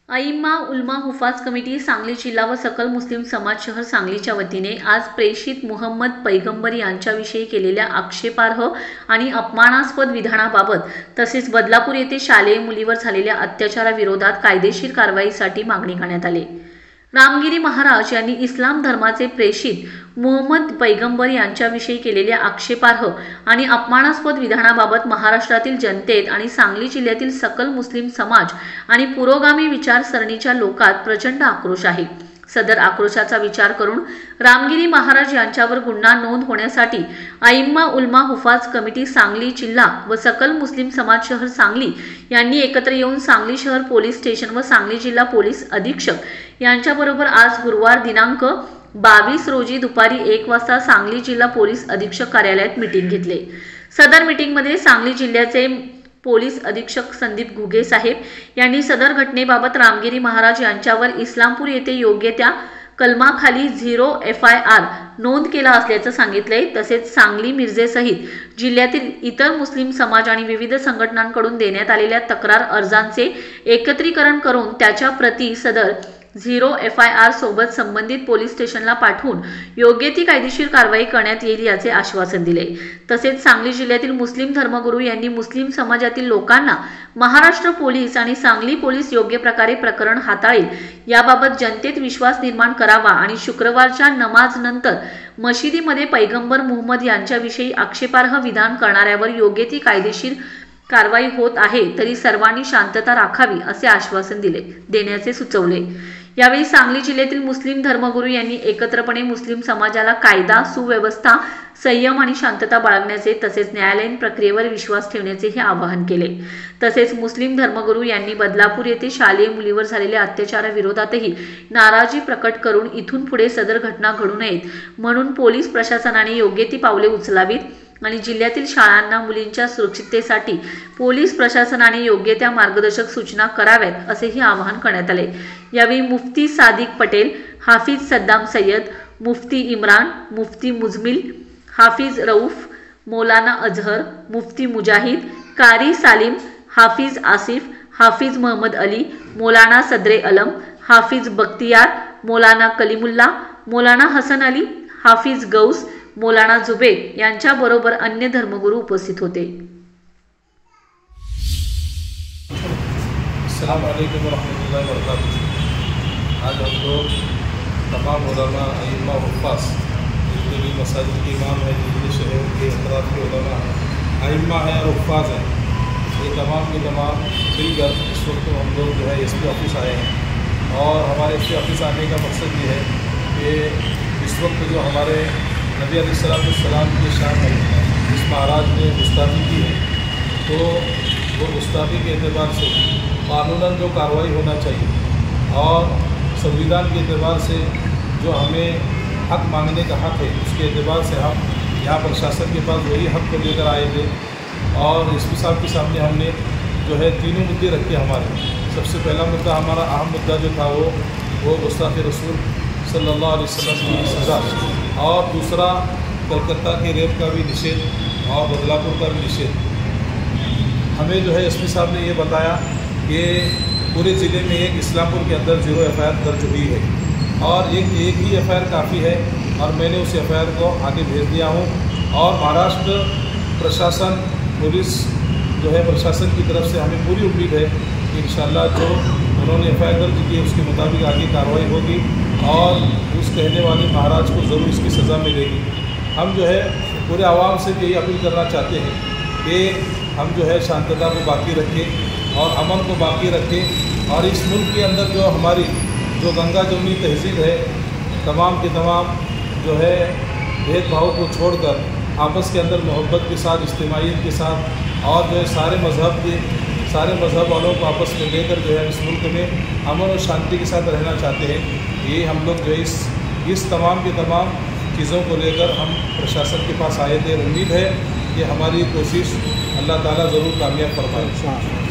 अइम्मा उलमा हुफाज कमिटी सांगली जिल्हा व सकल मुस्लिम समाज शहर सांगलीच्या वतीने आज प्रेषित मुहम्मद पैगंबर यांच्याविषयी केलेल्या आक्षेपार्ह आणि अपमानास्पद विधानाबाबत तसेच बदलापूर येथे शालेय मुलीवर झालेल्या अत्याचाराविरोधात कायदेशीर कारवाईसाठी मागणी करण्यात आली। रामगिरी महाराज यांनी इस्लाम धर्माचे प्रेषित मुहम्मद पैगंबर यांच्याविषयी केलेल्या आक्षेपार्ह आणि अपमानास्पद विधानाबाबत महाराष्ट्रातील जनतेत आणि सांगली जिल्ह्यातील सकल मुस्लिम समाज आणि पुरोगामी विचारसरणीच्या लोकात प्रचंड आक्रोश आहे। सदर आक्रोशाचा विचार करून रामगिरी महाराज यांच्यावर गुन्हा नोंद होण्यासाठी अइम्मा उलमा हुफाज कमिटी सांगली जिल्हा व सकल मुस्लिम समाज शहर सांगली यांनी एकत्र येऊन सांगली शहर पोलीस स्टेशन व सांगली जिल्हा पोलीस अधीक्षक यांच्याबरोबर आज गुरुवार दिनांक 22 रोजी दुपारी 1 वाजता सांगली जिल्हा पोलीस अधीक्षक कार्यालयात मीटिंग घेतले। सदर मीटिंगमध्ये सांगली जिल्ह्याचे पोलीस अधीक्षक संदीप घुगे साहेब यांनी सदर घटनेबाबत रामगिरी महाराज यांच्यावर इस्लामपूर येथे योग्य त्या कलमाखाली 0 FIR नोंद केला असल्याचं सांगितले। तसेच सांगली मिरजेसहित जिल्ह्यातील इतर मुस्लिम समाज आणि विविध संघटनांकडून देण्यात आलेल्या तक्रार अर्जांचे एकत्रीकरण करून त्याच्या प्रती सदर 0 FIR सोबत संबंधित पोलीस स्टेशनला पाठवून योग्य ती कायदेशीर कारवाई करण्यात येईल याचे आश्वासन दिले। तसेच सांगली जिल्ह्यातील मुस्लिम धर्मगुरू यांनी मुस्लिम समाजातील लोकांना महाराष्ट्र पोलीस आणि सांगली पोलीस योग्य प्रकारे प्रकरण हाताळेल याबाबत जनतेत विश्वास निर्माण करावा आणि शुक्रवारच्या नमाज नंतर मशिदीमध्ये पैगंबर मुहम्मद यांच्याविषयी आक्षेपार्ह विधान करणाऱ्यावर योग्य ती कायदेशीर कारवाई होत आहे तरी सर्वांनी शांतता राखावी असे आश्वासन देण्याचे सुचवले। यावेळी सांगली जिल्ह्यातील मुस्लिम धर्मगुरू यांनी एकत्रपणे मुस्लिम समाजाला कायदा सुव्यवस्था संयम आणि शांतता बाळगण्याचे तसेच न्यायालयीन प्रक्रियेवर विश्वास ठेवण्याचे हे आवाहन केले। तसेच मुस्लिम धर्मगुरू यांनी बदलापूर येथे शालेय मुलीवर झालेल्या अत्याचाराविरोधातही नाराजी प्रकट करून इथून पुढे सदर घटना घडू नयेत म्हणून पोलीस प्रशासनाने योग्य ती पावले उचलावीत आणि जिल्ह्यातील शाळांना मुलींच्या सुरक्षिततेसाठी पोलीस प्रशासनाने योग्य त्या मार्गदर्शक सूचना कराव्यात असेही आवाहन करण्यात आले। यावेळी मुफ्ती सादिक पटेल, हाफिज सद्दाम सय्यद, मुफ्ती इम्रान, मुफ्ती मुजमिल, हाफिज रऊफ, मौलाना अजहर, मुफ्ती मुजाहिद, कारी सालिम, हाफिज आसिफ, हाफिज मोहम्मद अली, मौलाना सदरे अलम, हाफिज बख्तियार, मौलाना कलीमुल्ला, मौलाना हसन अली, हाफिज गौस, मौलाना जुबेर यांच्याबरोबर अन्य धर्मगुरू उपस्थित होते। अस्सलाम वालेकुम रहमतुल्लाहि व बरकातुहू। आज हम लोग तमाम उलमा अइम्मा हुफ़ाज़ जितने भी मसाजिद के इमाम हैं, जितने शहर के अतराफ़ के उलमा हैं, अइम्मा हैं और हुफ़ाज़ हैं, ये तमाम के तमाम मिलकर इस वक्त हम लोग जो है SP ऑफिस आए हैं। और हमारे SP ऑफिस आने का मकसद ये है कि इस वक्त जो हमारे नबी अलैहिस्सलाम की शान में जिस महाराज ने गुस्ताखी की है तो वो गुस्ताखी के एतबार से कानूनन जो कार्रवाई होना चाहिए और संविधान के एतबार से जो हमें हक मांगने का हक है उसके एतबार से हम यहाँ प्रशासन के पास वही हक को लेकर आए थे। और SP साहब के सामने हमने जो है तीनों मुद्दे रखे हमारे। सबसे पहला मुद्दा हमारा अहम मुद्दा जो था वो गुस्ताखी रसूल सल्लल्लाहु अलैहि वसल्लम की सज़ा, और दूसरा कलकत्ता के रेप का भी निषेध और बदलापुर का भी निषेध। हमें जो है SP साहब ने ये बताया कि पूरे ज़िले में एक इस्लामपुर के अंदर 0 FIR दर्ज हुई है और एक ही FIR काफ़ी है और मैंने उस FIR को आगे भेज दिया हूँ। और महाराष्ट्र प्रशासन पुलिस जो है प्रशासन की तरफ से हमें पूरी उम्मीद है कि इंशाअल्लाह जो उन्होंने FIR दर्ज की है उसके मुताबिक आगे कार्रवाई होगी और उस कहने वाले महाराज को ज़रूर इसकी सज़ा मिलेगी। हम जो है पूरे आवाम से यही अपील करना चाहते हैं कि हम जो है शांतता को बाकी रखें और अमन को बाकी रखें और इस मुल्क के अंदर जो हमारी जो गंगा जमुनी तहजीब है तमाम के तमाम जो है भेदभाव को छोड़कर आपस के अंदर मोहब्बत के साथ इज्तिमाइयत के साथ और जो है सारे मज़हब वालों को आपस में लेकर जो है इस मुल्क में अमन और शांति के साथ रहना चाहते हैं। ये हम लोग जो है इस तमाम के तमाम चीज़ों को लेकर हम प्रशासन के पास आए थे। उम्मीद है कि हमारी कोशिश अल्लाह ताला ज़रूर कामयाब फरमाए।